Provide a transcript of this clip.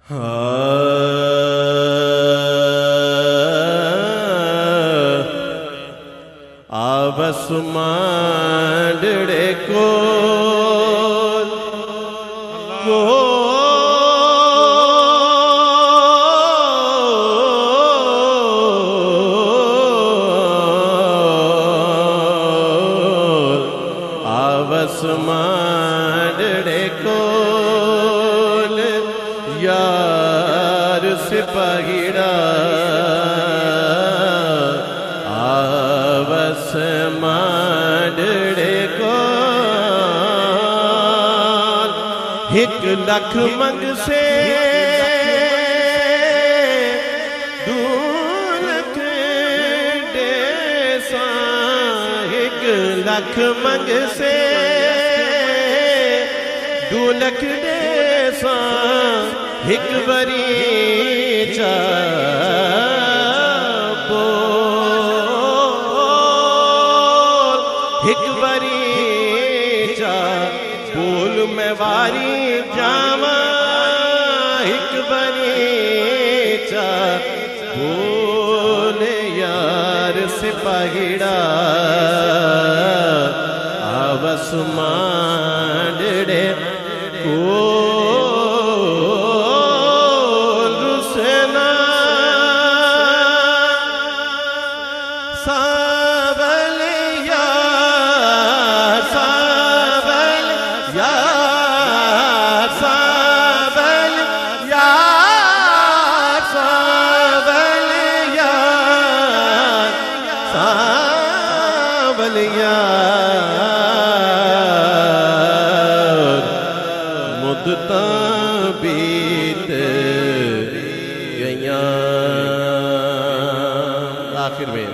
आवस मांडड़े को आवस मांडड़े को यार सिपाहीड़ा आवस मांडड़े को 1 लाख मंग से 2 लाख डेसा 1 लाख मंग से 2 लाख डेसा 1 बरी चा बोल 1 बरी चा बोल मैं वारी जावा 1 बरी चा बोल यार सिपाहीड़ा आवस मांडड़े को मुद्दता बीत गया। आखिर में